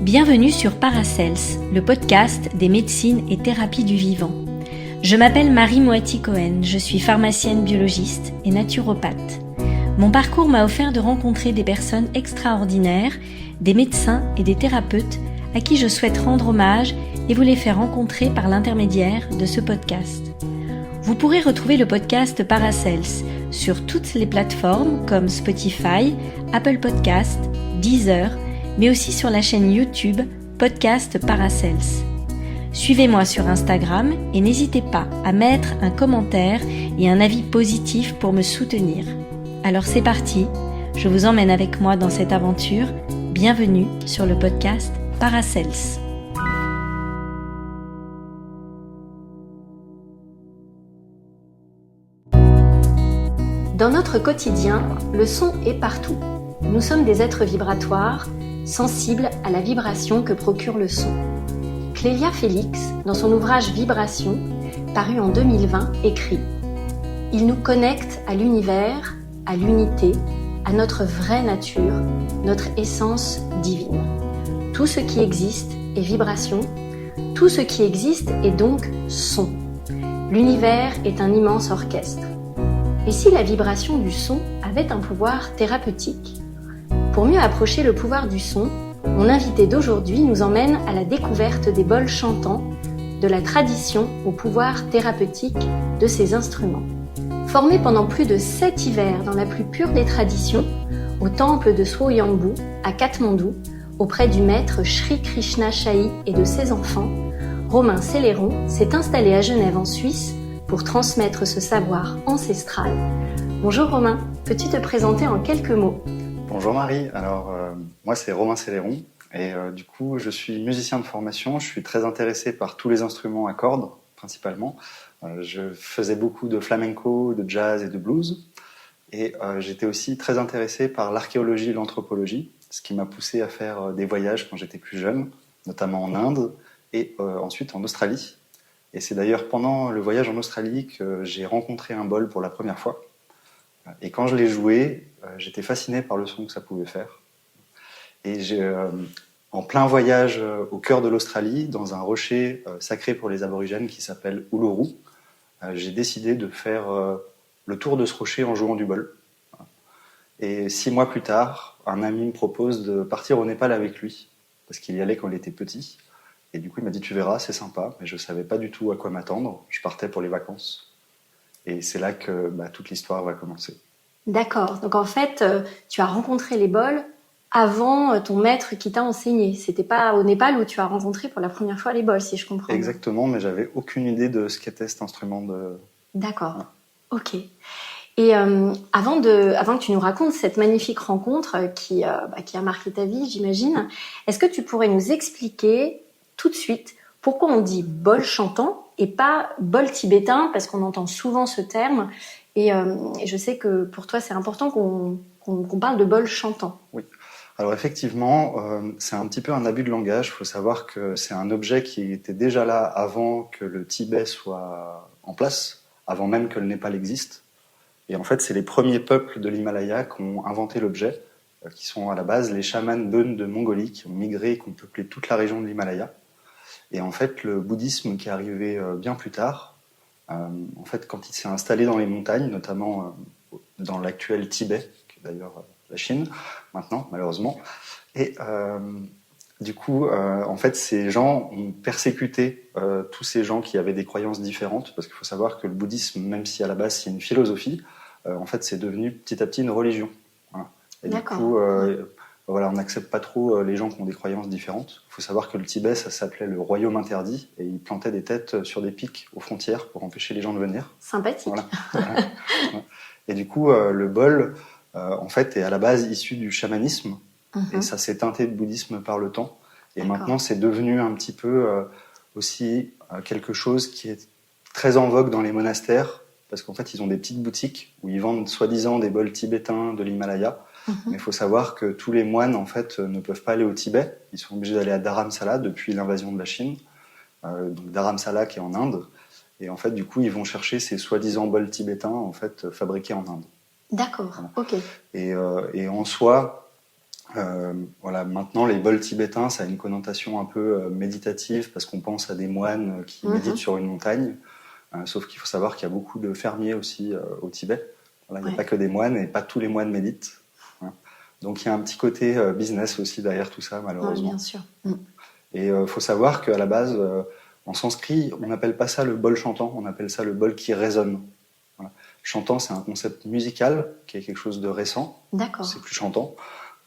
Bienvenue sur Paracels, le podcast des médecines et thérapies du vivant. Je m'appelle Marie Moati-Cohen, je suis pharmacienne biologiste et naturopathe. Mon parcours m'a offert de rencontrer des personnes extraordinaires, des médecins et des thérapeutes à qui je souhaite rendre hommage et vous les faire rencontrer par l'intermédiaire de ce podcast. Vous pourrez retrouver le podcast Paracels sur toutes les plateformes comme Spotify, Apple Podcasts, Deezer, mais aussi sur la chaîne YouTube Podcast Paracels. Suivez-moi sur Instagram et n'hésitez pas à mettre un commentaire et un avis positif pour me soutenir. Alors c'est parti, je vous emmène avec moi dans cette aventure. Bienvenue sur le podcast Paracels. Dans notre quotidien, le son est partout. Nous sommes des êtres vibratoires, sensibles à la vibration que procure le son. Clélia Félix, dans son ouvrage Vibration, paru en 2020, écrit « Il nous connecte à l'univers, à l'unité, à notre vraie nature, notre essence divine. Tout ce qui existe est vibration, tout ce qui existe est donc son. L'univers est un immense orchestre. Et si la vibration du son avait un pouvoir thérapeutique ? Pour mieux approcher le pouvoir du son, mon invité d'aujourd'hui nous emmène à la découverte des bols chantants, de la tradition au pouvoir thérapeutique de ces instruments. Formés pendant plus de 7 hivers dans la plus pure des traditions, au temple de Swayambhu, à Katmandou, auprès du maître Sri Krishna Shahi et de ses enfants, Romain Céléron s'est installé à Genève en Suisse pour transmettre ce savoir ancestral. Bonjour Romain, peux-tu te présenter en quelques mots ? Bonjour Marie, alors moi c'est Romain Céléron et du coup je suis musicien de formation, je suis très intéressé par tous les instruments à cordes principalement. Je faisais beaucoup de flamenco, de jazz et de blues et j'étais aussi très intéressé par l'archéologie et l'anthropologie, ce qui m'a poussé à faire des voyages quand j'étais plus jeune, notamment en Inde et ensuite en Australie. Et c'est d'ailleurs pendant le voyage en Australie que j'ai rencontré un bol pour la première fois. Et quand je l'ai joué, j'étais fasciné par le son que ça pouvait faire. Et en plein voyage au cœur de l'Australie, dans un rocher sacré pour les aborigènes qui s'appelle Uluru, j'ai décidé de faire le tour de ce rocher en jouant du bol. Et 6 mois plus tard, un ami me propose de partir au Népal avec lui, parce qu'il y allait quand il était petit. Et du coup, il m'a dit « Tu verras, c'est sympa », mais je ne savais pas du tout à quoi m'attendre. Je partais pour les vacances. Et c'est là que toute l'histoire va commencer. D'accord, donc en fait, tu as rencontré les bols avant ton maître qui t'a enseigné. C'était pas au Népal où tu as rencontré pour la première fois les bols, si je comprends. Exactement, mais j'avais aucune idée de ce qu'était cet instrument de... D'accord, ok. Et avant que tu nous racontes cette magnifique rencontre qui a marqué ta vie, j'imagine, est-ce que tu pourrais nous expliquer tout de suite pourquoi on dit bol chantant et pas bol tibétain, parce qu'on entend souvent ce terme, et je sais que pour toi c'est important qu'on parle de bol chantant. Oui, alors effectivement, c'est un petit peu un abus de langage. Il faut savoir que c'est un objet qui était déjà là avant que le Tibet soit en place, avant même que le Népal existe. Et en fait, c'est les premiers peuples de l'Himalaya qui ont inventé l'objet, qui sont à la base les chamans Bön de Mongolie, qui ont migré, qui ont peuplé toute la région de l'Himalaya. Et en fait, le bouddhisme qui est arrivé bien plus tard, en fait, quand il s'est installé dans les montagnes, notamment dans l'actuel Tibet, qui est d'ailleurs la Chine, maintenant, malheureusement, et du coup, en fait, ces gens ont persécuté tous ces gens qui avaient des croyances différentes, parce qu'il faut savoir que le bouddhisme, même si à la base c'est une philosophie, en fait, c'est devenu petit à petit une religion. Voilà. Et D'accord. Du coup, voilà, on n'accepte pas trop les gens qui ont des croyances différentes. Il faut savoir que le Tibet, ça s'appelait le royaume interdit, et ils plantaient des têtes sur des pics aux frontières pour empêcher les gens de venir. Sympathique. Voilà. Et du coup, le bol, en fait, est à la base issu du chamanisme, et ça s'est teinté de bouddhisme par le temps. Et D'accord. maintenant, c'est devenu un petit peu aussi quelque chose qui est très en vogue dans les monastères, parce qu'en fait, ils ont des petites boutiques où ils vendent soi-disant des bols tibétains de l'Himalaya. Mais il faut savoir que tous les moines, en fait, ne peuvent pas aller au Tibet. Ils sont obligés d'aller à Dharamsala depuis l'invasion de la Chine. Donc Dharamsala qui est en Inde. Et en fait, du coup, ils vont chercher ces soi-disant bols tibétains, en fait, fabriqués en Inde. D'accord, voilà. Ok. Et en soi, Voilà, maintenant, les bols tibétains, ça a une connotation un peu méditative parce qu'on pense à des moines qui méditent sur une montagne. Sauf qu'il faut savoir qu'il y a beaucoup de fermiers aussi au Tibet. Voilà, il n'y a pas que des moines et pas tous les moines méditent. Voilà. Donc il y a un petit côté business aussi derrière tout ça, malheureusement. Oui, bien sûr. Et il faut savoir qu'à la base, en sanskrit, on n'appelle pas ça le bol chantant, on appelle ça le bol qui résonne. Voilà. Chantant, c'est un concept musical qui est quelque chose de récent. D'accord. C'est plus chantant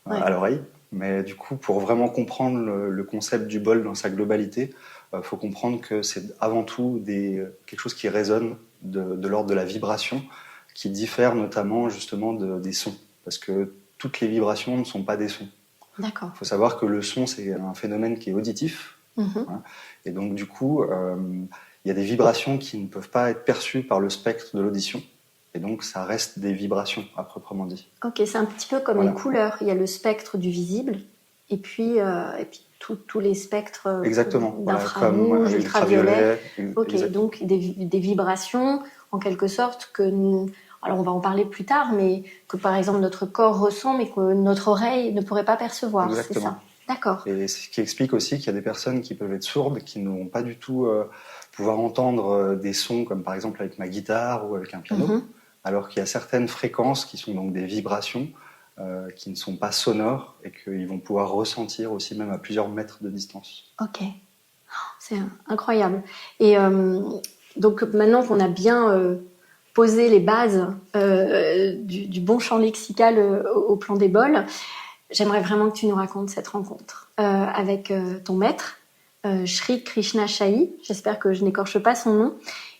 à l'oreille. Mais du coup, pour vraiment comprendre le concept du bol dans sa globalité, faut comprendre que c'est avant tout quelque chose qui résonne de l'ordre de la vibration, qui diffère notamment justement des sons, parce que toutes les vibrations ne sont pas des sons. D'accord. Il faut savoir que le son, c'est un phénomène qui est auditif, hein, et donc du coup, il y a des vibrations qui ne peuvent pas être perçues par le spectre de l'audition, et donc ça reste des vibrations à proprement dit. Ok, c'est un petit peu comme les couleurs. Il y a le spectre du visible, et puis tous les spectres d'infrarouge, ultraviolet. Ok, donc des vibrations, en quelque sorte, alors on va en parler plus tard, mais que par exemple notre corps ressent, mais que notre oreille ne pourrait pas percevoir. Exactement. C'est ça. D'accord. Et ce qui explique aussi qu'il y a des personnes qui peuvent être sourdes, qui ne vont pas du tout pouvoir entendre des sons, comme par exemple avec ma guitare ou avec un piano, alors qu'il y a certaines fréquences qui sont donc des vibrations, qui ne sont pas sonores et qu'ils vont pouvoir ressentir aussi même à plusieurs mètres de distance. Ok, c'est incroyable. Et donc maintenant qu'on a bien posé les bases du bon champ lexical au plan des bols, j'aimerais vraiment que tu nous racontes cette rencontre avec ton maître, Sri Krishna Shai. J'espère que je n'écorche pas son nom.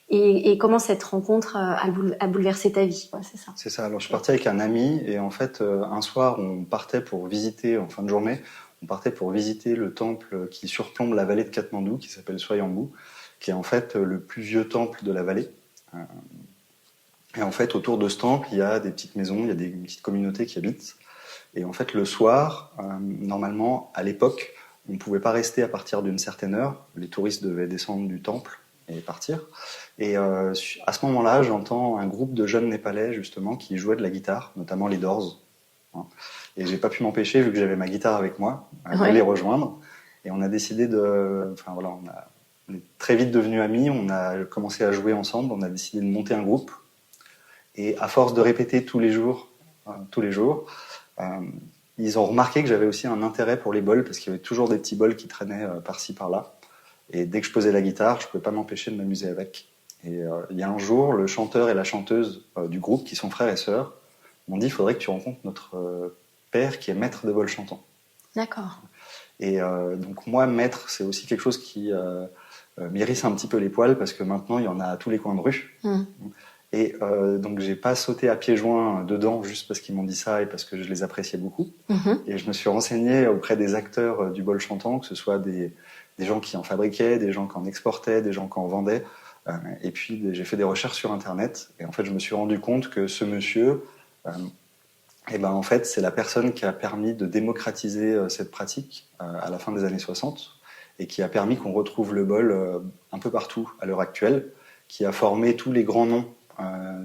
Et comment cette rencontre a bouleversé ta vie, quoi, c'est ça. C'est ça. Alors je suis parti avec un ami et en fait un soir on partait pour visiter, en fin de journée, on partait pour visiter le temple qui surplombe la vallée de Katmandou, qui s'appelle Swayambhu, qui est en fait le plus vieux temple de la vallée. Et en fait autour de ce temple il y a des petites maisons, il y a des petites communautés qui habitent. Et en fait le soir, normalement à l'époque, on ne pouvait pas rester à partir d'une certaine heure. Les touristes devaient descendre du temple et partir. Et à ce moment-là, j'entends un groupe de jeunes Népalais, justement, qui jouaient de la guitare, notamment les Doors. Et j'ai pas pu m'empêcher, vu que j'avais ma guitare avec moi, de les rejoindre. Et on a décidé on est très vite devenus amis, on a commencé à jouer ensemble, on a décidé de monter un groupe. Et à force de répéter tous les jours, ils ont remarqué que j'avais aussi un intérêt pour les bols, parce qu'il y avait toujours des petits bols qui traînaient par-ci, par-là. Et dès que je posais la guitare, je ne pouvais pas m'empêcher de m'amuser avec. Et il y a un jour, le chanteur et la chanteuse du groupe, qui sont frères et sœurs, m'ont dit « il faudrait que tu rencontres notre père qui est maître de bol chantant ». D'accord. Et donc moi, maître, c'est aussi quelque chose qui m'hérisse un petit peu les poils, parce que maintenant, il y en a à tous les coins de rue. Et donc j'ai pas sauté à pieds joints dedans juste parce qu'ils m'ont dit ça et parce que je les appréciais beaucoup. Et je me suis renseigné auprès des acteurs du bol chantant, que ce soit des gens qui en fabriquaient, des gens qui en exportaient, des gens qui en vendaient. Et puis j'ai fait des recherches sur Internet. Et en fait, je me suis rendu compte que ce monsieur, en fait, c'est la personne qui a permis de démocratiser cette pratique à la fin des années 60 et qui a permis qu'on retrouve le bol un peu partout à l'heure actuelle, qui a formé tous les grands noms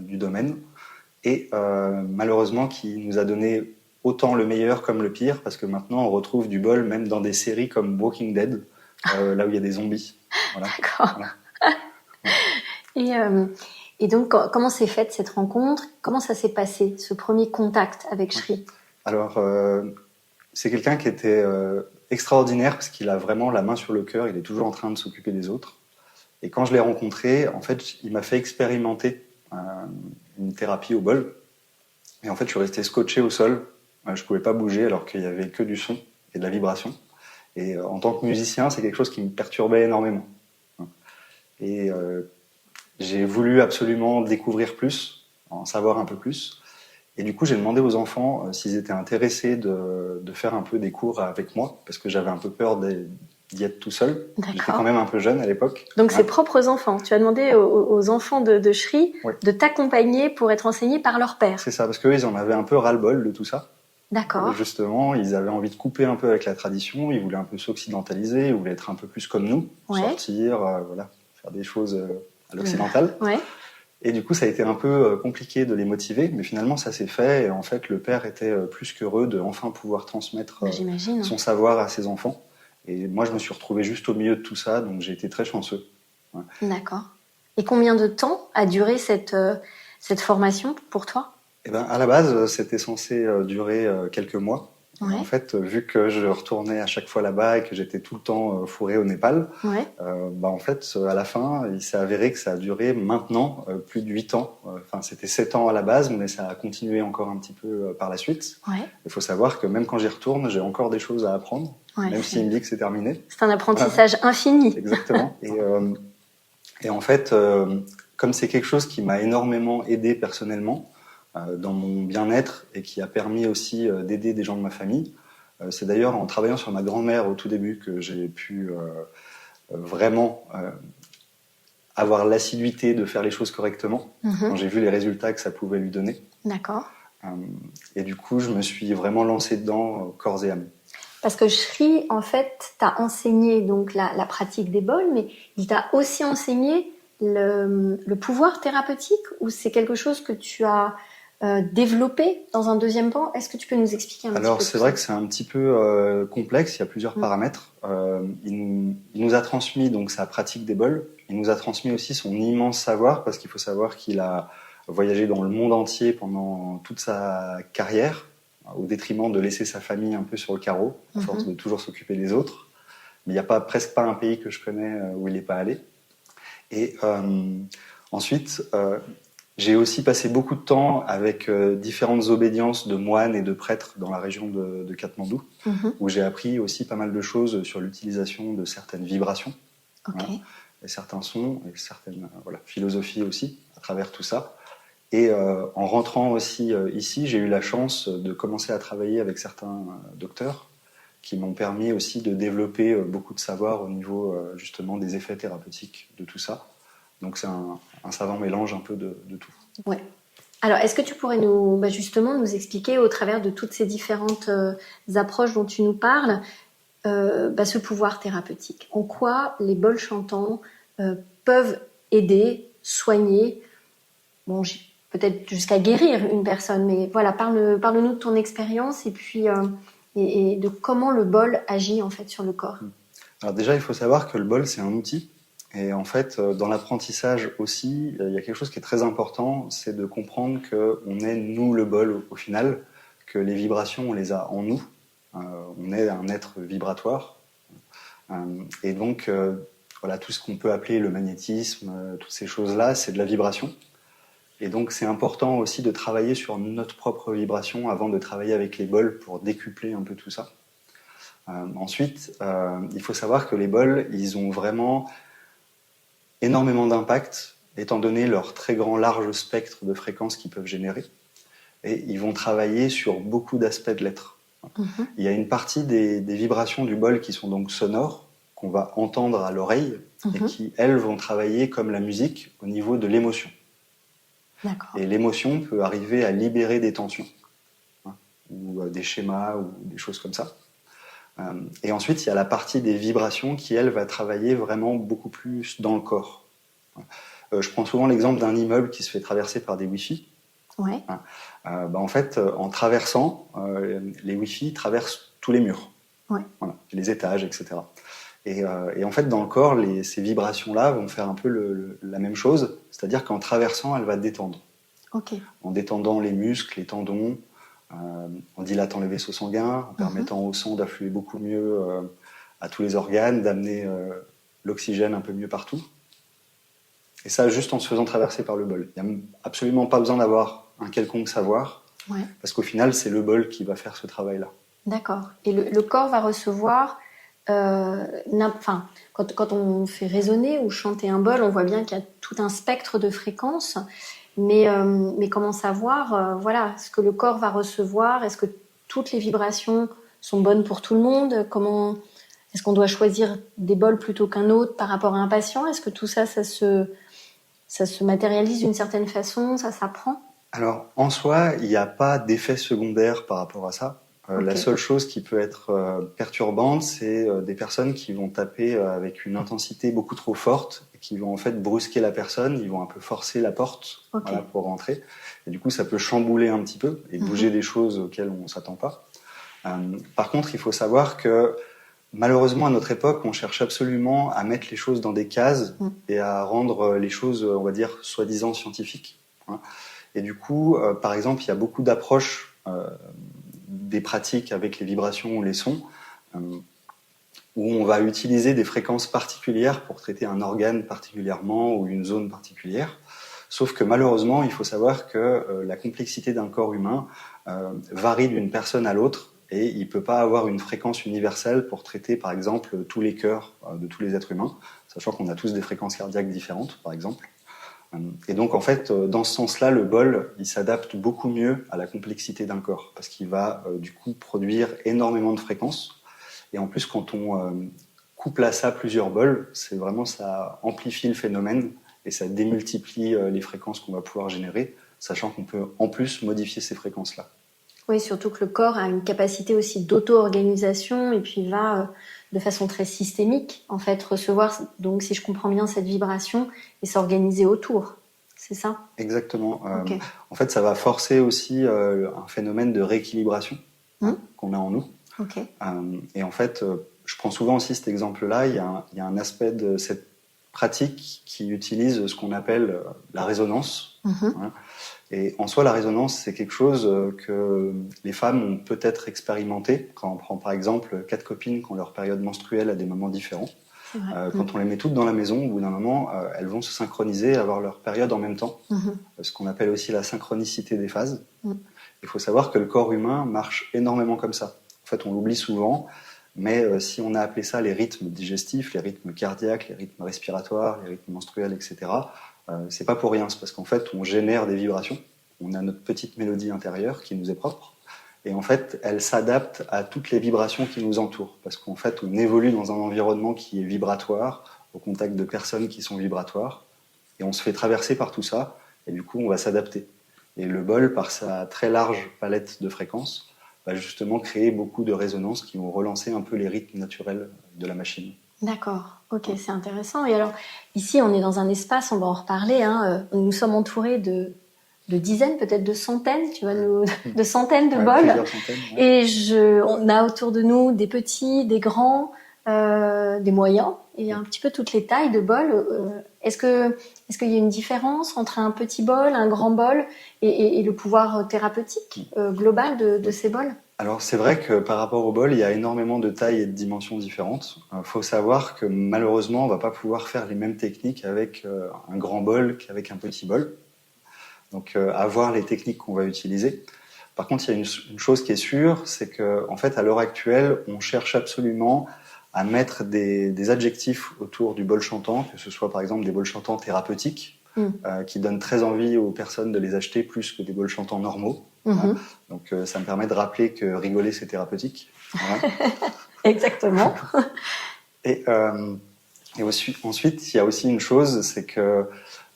du domaine et malheureusement qui nous a donné autant le meilleur comme le pire, parce que maintenant on retrouve du bol même dans des séries comme Walking Dead, là où il y a des zombies. Voilà. D'accord. Voilà. Et donc comment s'est faite cette rencontre? Comment ça s'est passé, ce premier contact avec Sri? Alors c'est quelqu'un qui était extraordinaire, parce qu'il a vraiment la main sur le cœur, il est toujours en train de s'occuper des autres. Et quand je l'ai rencontré, en fait, il m'a fait expérimenter une thérapie au bol. Et en fait, je suis resté scotché au sol. Je pouvais pas bouger alors qu'il y avait que du son et de la vibration. Et en tant que musicien, c'est quelque chose qui me perturbait énormément. Et j'ai voulu absolument découvrir plus, en savoir un peu plus. Et du coup, j'ai demandé aux enfants s'ils étaient intéressés de faire un peu des cours avec moi, parce que j'avais un peu peur d'y être tout seul. J'étais quand même un peu jeune à l'époque. Donc ses propres enfants. Tu as demandé aux enfants de Sri de t'accompagner pour être enseignés par leur père. C'est ça, parce qu'eux, ils en avaient un peu ras-le-bol de tout ça. D'accord. Justement, ils avaient envie de couper un peu avec la tradition, ils voulaient un peu s'occidentaliser, ils voulaient être un peu plus comme nous, sortir, faire des choses à l'occidental. Et du coup, ça a été un peu compliqué de les motiver, mais finalement, ça s'est fait. Et en fait, le père était plus qu'heureux de enfin pouvoir transmettre J'imagine. son savoir à ses enfants. Et moi, je me suis retrouvé juste au milieu de tout ça, donc j'ai été très chanceux. Ouais. D'accord. Et combien de temps a duré cette formation pour toi? Et ben, à la base, c'était censé durer quelques mois. Ouais. En fait, vu que je retournais à chaque fois là-bas et que j'étais tout le temps fourré au Népal, Ouais. en fait, à la fin, il s'est avéré que ça a duré maintenant plus de 8 ans. Enfin, c'était 7 ans à la base, mais ça a continué encore un petit peu par la suite. Ouais. Il faut savoir que même quand j'y retourne, j'ai encore des choses à apprendre, Ouais, même s'il me dit que c'est terminé. C'est un apprentissage infini. Exactement. Et en fait, comme c'est quelque chose qui m'a énormément aidé personnellement, dans mon bien-être et qui a permis aussi d'aider des gens de ma famille. C'est d'ailleurs en travaillant sur ma grand-mère au tout début que j'ai pu vraiment avoir l'assiduité de faire les choses correctement, quand j'ai vu les résultats que ça pouvait lui donner. D'accord. Et du coup, je me suis vraiment lancé dedans corps et âme. Parce que Shri, en fait, t'a enseigné donc la pratique des bols, mais il t'a aussi enseigné le pouvoir thérapeutique, ou c'est quelque chose que tu as développé dans un deuxième temps? Est-ce que tu peux nous expliquer un petit peu? Alors, c'est vrai que c'est un petit peu complexe, il y a plusieurs paramètres. Il nous a transmis donc sa pratique des bols, il nous a transmis aussi son immense savoir, parce qu'il faut savoir qu'il a voyagé dans le monde entier pendant toute sa carrière, au détriment de laisser sa famille un peu sur le carreau, à force de toujours s'occuper des autres. Mais il n'y a presque pas un pays que je connais où il n'est pas allé. Et ensuite, j'ai aussi passé beaucoup de temps avec différentes obédiences de moines et de prêtres dans la région de Katmandou, où j'ai appris aussi pas mal de choses sur l'utilisation de certaines vibrations, et certains sons, et certaines philosophies aussi, à travers tout ça. Et en rentrant aussi ici, j'ai eu la chance de commencer à travailler avec certains docteurs qui m'ont permis aussi de développer beaucoup de savoir au niveau justement des effets thérapeutiques de tout ça. Donc c'est un savant mélange un peu de tout. Ouais. Alors, est-ce que tu pourrais justement nous expliquer, au travers de toutes ces différentes approches dont tu nous parles, ce pouvoir thérapeutique? En quoi les bols chantants peuvent aider, soigner, peut-être jusqu'à guérir une personne, mais voilà, parle-nous de ton expérience et puis et de comment le bol agit en fait sur le corps. Alors déjà, il faut savoir que le bol, c'est un outil. Et en fait, dans l'apprentissage aussi, il y a quelque chose qui est très important, c'est de comprendre qu'on est, nous, le bol au final, que les vibrations, on les a en nous. On est un être vibratoire. Et donc, tout ce qu'on peut appeler le magnétisme, toutes ces choses-là, c'est de la vibration. Et donc, c'est important aussi de travailler sur notre propre vibration avant de travailler avec les bols pour décupler un peu tout ça. Ensuite, il faut savoir que les bols, ils ont vraiment énormément d'impact, étant donné leur très grand large spectre de fréquences qu'ils peuvent générer. Et ils vont travailler sur beaucoup d'aspects de l'être. Il y a une partie des vibrations du bol qui sont donc sonores, qu'on va entendre à l'oreille, et qui, elles, vont travailler comme la musique au niveau de l'émotion. D'accord. Et l'émotion peut arriver à libérer des tensions, ou des schémas, ou des choses comme ça. Et ensuite, il y a la partie des vibrations qui, elle, va travailler vraiment beaucoup plus dans le corps. Je prends souvent l'exemple d'un immeuble qui se fait traverser par des Wi-Fi. Ouais. En fait, en traversant, les Wi-Fi traversent tous les murs, les étages, etc. Et en fait, dans le corps, ces vibrations-là vont faire un peu la même chose, c'est-à-dire qu'en traversant, elle va détendre. En détendant les muscles, les tendons, en dilatant les vaisseaux sanguins, en permettant au sang d'affluer beaucoup mieux à tous les organes, d'amener l'oxygène un peu mieux partout. Et ça, juste en se faisant traverser par le bol. Il n'y a absolument pas besoin d'avoir un quelconque savoir, parce qu'au final, c'est le bol qui va faire ce travail-là. D'accord. Et le corps va recevoir... quand on fait résonner ou chanter un bol, on voit bien qu'il y a tout un spectre de fréquences. Mais comment savoir, ce que le corps va recevoir? Est-ce que toutes les vibrations sont bonnes pour tout le monde? Est-ce qu'on doit choisir des bols plutôt qu'un autre par rapport à un patient? Est-ce que tout ça, ça se matérialise d'une certaine façon? Ça s'apprend? Alors, en soi, il n'y a pas d'effet secondaire par rapport à ça. La Ok. seule chose qui peut être perturbante, c'est des personnes qui vont taper avec une intensité beaucoup trop forte et qui vont en fait brusquer la personne, ils vont un peu forcer la porte Ok. voilà, pour rentrer. Et du coup, ça peut chambouler un petit peu et bouger des choses auxquelles on ne s'attend pas. Par contre, il faut savoir que malheureusement, à notre époque, on cherche absolument à mettre les choses dans des cases et à rendre les choses, on va dire, soi-disant scientifiques. Hein. Et du coup, par exemple, il y a beaucoup d'approches des pratiques avec les vibrations ou les sons, où on va utiliser des fréquences particulières pour traiter un organe particulièrement ou une zone particulière. Sauf que malheureusement, il faut savoir que la complexité d'un corps humain varie d'une personne à l'autre et il ne peut pas avoir une fréquence universelle pour traiter, par exemple, tous les cœurs de tous les êtres humains, sachant qu'on a tous des fréquences cardiaques différentes, par exemple. Et donc, en fait, dans ce sens-là, le bol, il s'adapte beaucoup mieux à la complexité d'un corps, parce qu'il va, du coup, produire énormément de fréquences. Et en plus, quand on couple à ça plusieurs bols, c'est vraiment, ça amplifie le phénomène et ça démultiplie les fréquences qu'on va pouvoir générer, sachant qu'on peut, en plus, modifier ces fréquences-là. Oui, surtout que le corps a une capacité aussi d'auto-organisation et puis va de façon très systémique en fait recevoir, donc si je comprends bien, cette vibration et s'organiser autour. C'est ça? Exactement. Ok. En fait, ça va forcer aussi un phénomène de rééquilibration qu'on a en nous. Ok. Et en fait, je prends souvent aussi cet exemple-là. Il y a un aspect de cette pratique qui utilise ce qu'on appelle la résonance. Hein. Et en soi, la résonance, c'est quelque chose que les femmes ont peut-être expérimenté quand on prend par exemple 4 copines qui ont leur période menstruelle à des moments différents. C'est vrai. Quand on les met toutes dans la maison, au bout d'un moment, elles vont se synchroniser, avoir leur période en même temps, ce qu'on appelle aussi la synchronicité des phases. Il faut savoir que le corps humain marche énormément comme ça. En fait, on l'oublie souvent, mais si on a appelé ça les rythmes digestifs, les rythmes cardiaques, les rythmes respiratoires, les rythmes menstruels, etc., c'est pas pour rien. C'est parce qu'en fait, on génère des vibrations. On a notre petite mélodie intérieure qui nous est propre. Et en fait, elle s'adapte à toutes les vibrations qui nous entourent. Parce qu'en fait, on évolue dans un environnement qui est vibratoire, au contact de personnes qui sont vibratoires. Et on se fait traverser par tout ça. Et du coup, on va s'adapter. Et le bol, par sa très large palette de fréquences, va justement créer beaucoup de résonances qui vont relancer un peu les rythmes naturels de la machine. D'accord. Ok, c'est intéressant. Et alors, ici, on est dans un espace, on va en reparler. Nous sommes entourés de dizaines, peut-être de centaines, de centaines de bols. Plusieurs centaines. Ouais. Et on a autour de nous des petits, des grands, des moyens, et un petit peu toutes les tailles de bols. Est-ce qu'il y a une différence entre un petit bol, un grand bol, et le pouvoir thérapeutique global de ces bols? Alors c'est vrai que par rapport au bol, il y a énormément de tailles et de dimensions différentes. Faut savoir que malheureusement, on va pas pouvoir faire les mêmes techniques avec un grand bol qu'avec un petit bol. Donc à voir les techniques qu'on va utiliser. Par contre, il y a une chose qui est sûre, c'est que en fait, à l'heure actuelle, on cherche absolument à mettre des adjectifs autour du bol chantant, que ce soit par exemple des bols chantants thérapeutiques, qui donnent très envie aux personnes de les acheter plus que des bols chantants normaux. Voilà. Donc ça me permet de rappeler que rigoler, c'est thérapeutique. Voilà. Exactement. Et ensuite, il y a aussi une chose, c'est que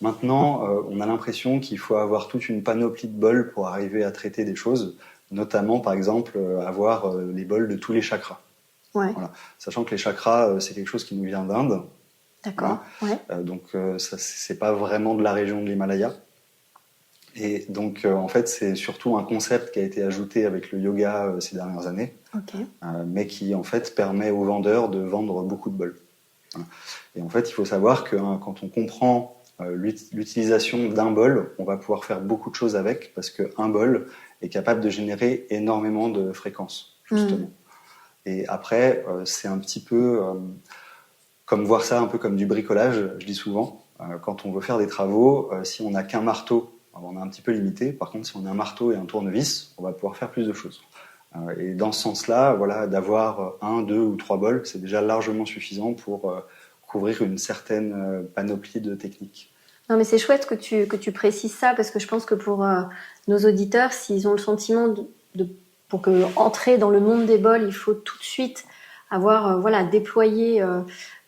maintenant, on a l'impression qu'il faut avoir toute une panoplie de bols pour arriver à traiter des choses, notamment, par exemple, avoir les bols de tous les chakras. Ouais. Voilà. Sachant que les chakras, c'est quelque chose qui nous vient d'Inde. D'accord. Voilà. Ouais. Donc, ça, c'est pas vraiment de la région de l'Himalaya. Et donc, en fait, c'est surtout un concept qui a été ajouté avec le yoga ces dernières années, mais qui, en fait, permet aux vendeurs de vendre beaucoup de bols. Et en fait, il faut savoir que quand on comprend l'utilisation d'un bol, on va pouvoir faire beaucoup de choses avec, parce qu'un bol est capable de générer énormément de fréquences, justement. Et après, c'est un petit peu comme voir ça un peu comme du bricolage, je dis souvent. Quand on veut faire des travaux, si on n'a qu'un marteau, on est un petit peu limité. Par contre, si on a un marteau et un tournevis, on va pouvoir faire plus de choses. Et dans ce sens-là, voilà, d'avoir 1, 2 ou 3 bols, c'est déjà largement suffisant pour couvrir une certaine panoplie de techniques. Non, mais c'est chouette que tu précises ça, parce que je pense que pour nos auditeurs, s'ils ont le sentiment pour entrer dans le monde des bols, il faut tout de suite avoir déployé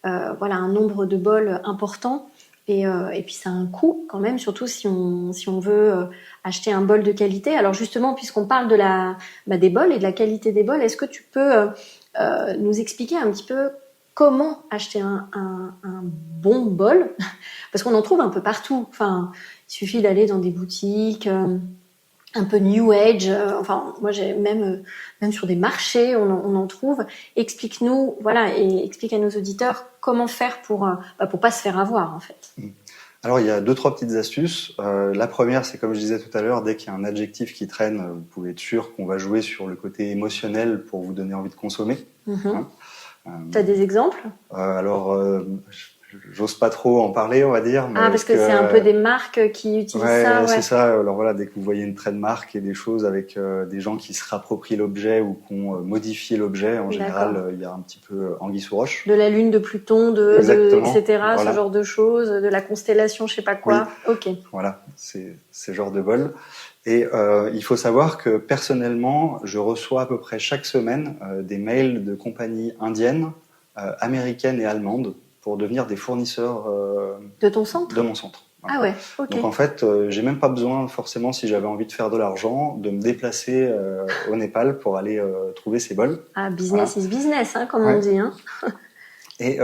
un nombre de bols important. Et puis ça a un coût quand même, surtout si on veut acheter un bol de qualité. Alors justement, puisqu'on parle des bols et de la qualité des bols, est-ce que tu peux nous expliquer un petit peu comment acheter un bon bol? Parce qu'on en trouve un peu partout. Enfin, il suffit d'aller dans des boutiques un peu new age. Enfin, moi, j'ai même sur des marchés, on en trouve. Explique-nous, voilà, et explique à nos auditeurs comment faire pour pas se faire avoir, en fait. Alors, il y a 2-3 petites astuces. La première, c'est comme je disais tout à l'heure, dès qu'il y a un adjectif qui traîne, vous pouvez être sûr qu'on va jouer sur le côté émotionnel pour vous donner envie de consommer. Hein. T'as des exemples? J'ose pas trop en parler, on va dire. Mais parce que c'est un peu des marques qui utilisent ça. Ouais, c'est ça. Alors voilà, dès que vous voyez une trademark et des choses avec des gens qui se rapproprient l'objet ou qui ont modifié l'objet, en général, il y a un petit peu anguille sous roche. De la lune de Pluton, etc., voilà. Ce genre de choses, de la constellation, je sais pas quoi. Oui. Ok. Voilà, c'est ce genre de bol. Et il faut savoir que personnellement, je reçois à peu près chaque semaine des mails de compagnies indiennes, américaines et allemandes pour devenir des fournisseurs de ton centre. De mon centre. Ah ouais, ok. Donc en fait, j'ai même pas besoin forcément, si j'avais envie de faire de l'argent, de me déplacer au Népal pour aller trouver ces bols. Ah, business is business, hein, comme on dit. Hein. Et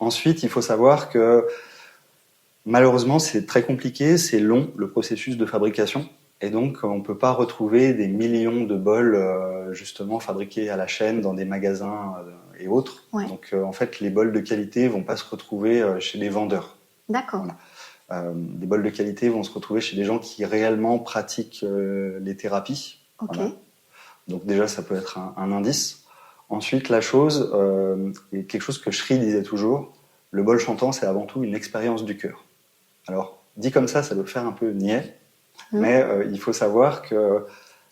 ensuite, il faut savoir que malheureusement, c'est très compliqué, c'est long le processus de fabrication. Et donc, on peut pas retrouver des millions de bols justement fabriqués à la chaîne dans des magasins et autres. Ouais. Donc, en fait, les bols de qualité vont pas se retrouver chez des vendeurs. D'accord. Voilà. Les bols de qualité vont se retrouver chez des gens qui réellement pratiquent les thérapies. Ok. Voilà. Donc déjà, ça peut être un indice. Ensuite, la chose, et quelque chose que Shri disait toujours, le bol chantant, c'est avant tout une expérience du cœur. Alors, dit comme ça peut faire un peu niais, mais il faut savoir que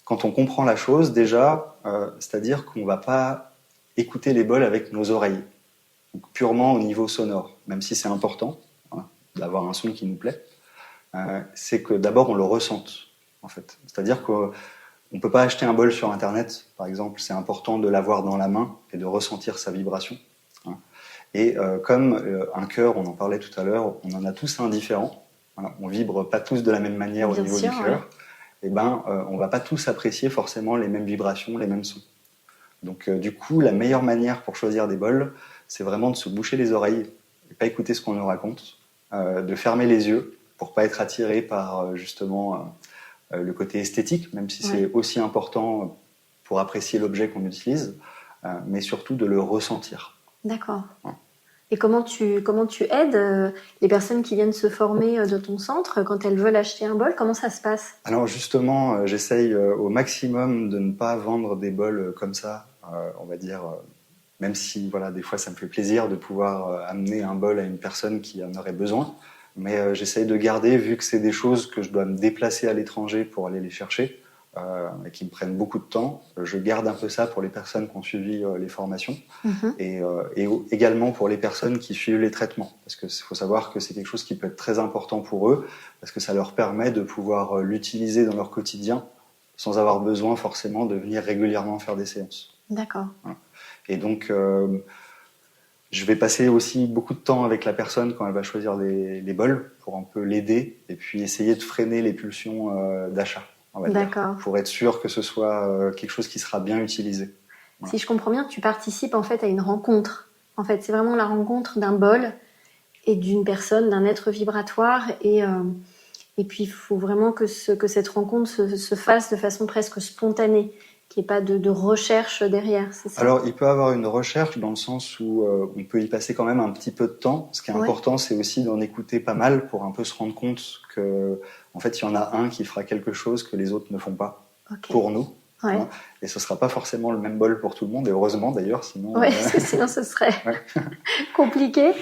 quand on comprend la chose, déjà, c'est-à-dire qu'on va pas écouter les bols avec nos oreilles, donc purement au niveau sonore, même si c'est important, voilà, d'avoir un son qui nous plaît, c'est que d'abord on le ressente, en fait. C'est-à-dire qu'on ne peut pas acheter un bol sur Internet, par exemple, c'est important de l'avoir dans la main et de ressentir sa vibration. Hein. Et comme un cœur, on en parlait tout à l'heure, on en a tous un différent. Voilà, on vibre pas tous de la même manière au niveau du cœur. Et on va pas tous apprécier forcément les mêmes vibrations, les mêmes sons. Donc du coup, la meilleure manière pour choisir des bols, c'est vraiment de se boucher les oreilles et pas écouter ce qu'on nous raconte, de fermer les yeux pour pas être attiré par justement le côté esthétique, même si c'est aussi important pour apprécier l'objet qu'on utilise, mais surtout de le ressentir. D'accord. Ouais. Et comment tu aides les personnes qui viennent se former de ton centre quand elles veulent acheter un bol? Comment ça se passe? Alors justement, j'essaye au maximum de ne pas vendre des bols comme ça, on va dire, même si voilà, des fois ça me fait plaisir de pouvoir amener un bol à une personne qui en aurait besoin, mais j'essaye de garder, vu que c'est des choses que je dois me déplacer à l'étranger pour aller les chercher, et qui me prennent beaucoup de temps, je garde un peu ça pour les personnes qui ont suivi les formations et également pour les personnes qui suivent les traitements, parce qu'il faut savoir que c'est quelque chose qui peut être très important pour eux, parce que ça leur permet de pouvoir l'utiliser dans leur quotidien sans avoir besoin forcément de venir régulièrement faire des séances. D'accord. Voilà. Et donc je vais passer aussi beaucoup de temps avec la personne quand elle va choisir les bols pour un peu l'aider et puis essayer de freiner les pulsions d'achat. D'accord. Pour être sûr que ce soit quelque chose qui sera bien utilisé. Voilà. Si je comprends bien, tu participes en fait à une rencontre. En fait, c'est vraiment la rencontre d'un bol et d'une personne, d'un être vibratoire. Et puis, il faut vraiment que cette rencontre se fasse de façon presque spontanée, qu'il n'y ait pas de recherche derrière, c'est ça? Alors, il peut y avoir une recherche dans le sens où on peut y passer quand même un petit peu de temps. Ce qui est important, c'est aussi d'en écouter pas mal pour un peu se rendre compte que, en fait, il y en a un qui fera quelque chose que les autres ne font pas pour nous. Ouais. Hein, et ce sera pas forcément le même bol pour tout le monde, et heureusement d'ailleurs, sinon... parce que sinon ce serait compliqué.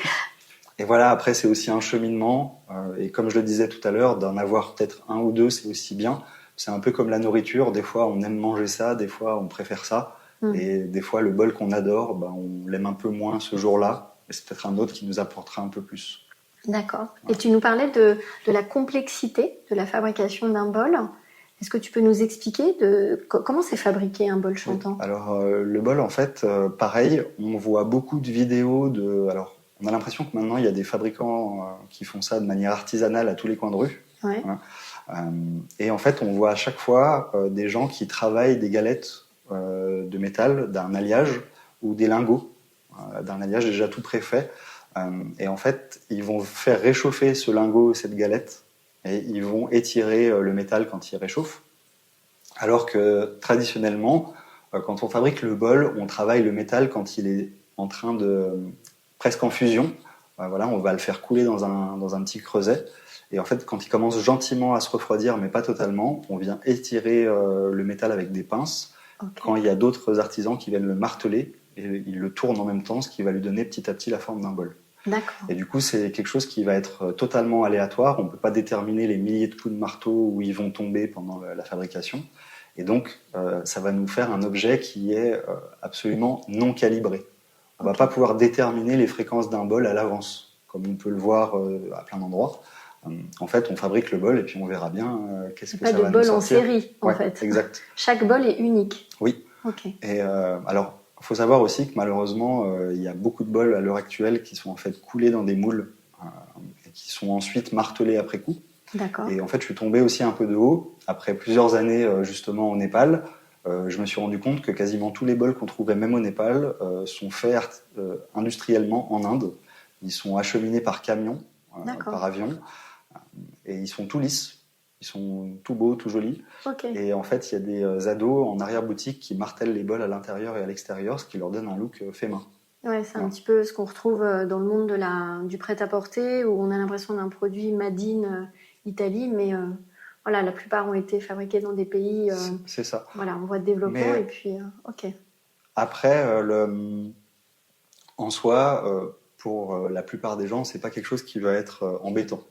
Et voilà, après c'est aussi un cheminement, et comme je le disais tout à l'heure, d'en avoir peut-être un ou deux, c'est aussi bien. C'est un peu comme la nourriture, des fois on aime manger ça, des fois on préfère ça, et des fois le bol qu'on adore, on l'aime un peu moins ce jour-là, et c'est peut-être un autre qui nous apportera un peu plus. D'accord. Ouais. Et tu nous parlais de la complexité de la fabrication d'un bol. Est-ce que tu peux nous expliquer comment c'est fabriqué un bol chantant? Oui. Alors le bol, en fait, pareil, on voit beaucoup de vidéos alors On a l'impression que maintenant, il y a des fabricants qui font ça de manière artisanale à tous les coins de rue. Ouais. Voilà. Et en fait, on voit à chaque fois des gens qui travaillent des galettes de métal, d'un alliage ou des lingots, d'un alliage déjà tout préfait. Et en fait, ils vont faire réchauffer ce lingot, cette galette, et ils vont étirer le métal quand il réchauffe. Alors que traditionnellement, quand on fabrique le bol, on travaille le métal quand il est en train de presque en fusion. Voilà, on va le faire couler dans un petit creuset. Et en fait, quand il commence gentiment à se refroidir, mais pas totalement, on vient étirer le métal avec des pinces. Okay. Quand il y a d'autres artisans qui viennent le marteler, et ils le tournent en même temps, ce qui va lui donner petit à petit la forme d'un bol. D'accord. Et du coup, c'est quelque chose qui va être totalement aléatoire. On ne peut pas déterminer les milliers de coups de marteau où ils vont tomber pendant la fabrication. Et donc, ça va nous faire un objet qui est absolument non calibré. On ne va pas pouvoir déterminer les fréquences d'un bol à l'avance, comme on peut le voir à plein d'endroits. En fait, on fabrique le bol et puis on verra bien qu'est-ce que ça va nous sortir. Pas de bol en série, en fait. Exact. Chaque bol est unique. Oui. Okay. Et alors, il faut savoir aussi que malheureusement, il y a beaucoup de bols à l'heure actuelle qui sont en fait coulés dans des moules et qui sont ensuite martelés après coup. D'accord. Et en fait, je suis tombé aussi un peu de haut. Après plusieurs années justement au Népal, je me suis rendu compte que quasiment tous les bols qu'on trouvait même au Népal sont faits industriellement en Inde. Ils sont acheminés par camion, par avion, et ils sont tout lisses. Ils sont tout beaux, tout jolis. Okay. Et en fait, il y a des ados en arrière-boutique qui martèlent les bols à l'intérieur et à l'extérieur, ce qui leur donne un look fait main. Ouais, c'est un petit peu ce qu'on retrouve dans le monde du prêt-à-porter, où on a l'impression d'un produit made in Italie, mais voilà, la plupart ont été fabriqués dans des pays c'est ça. Voilà, en voie de développement. Mais, et puis, ok. Après, en soi, pour la plupart des gens, c'est pas quelque chose qui va être embêtant.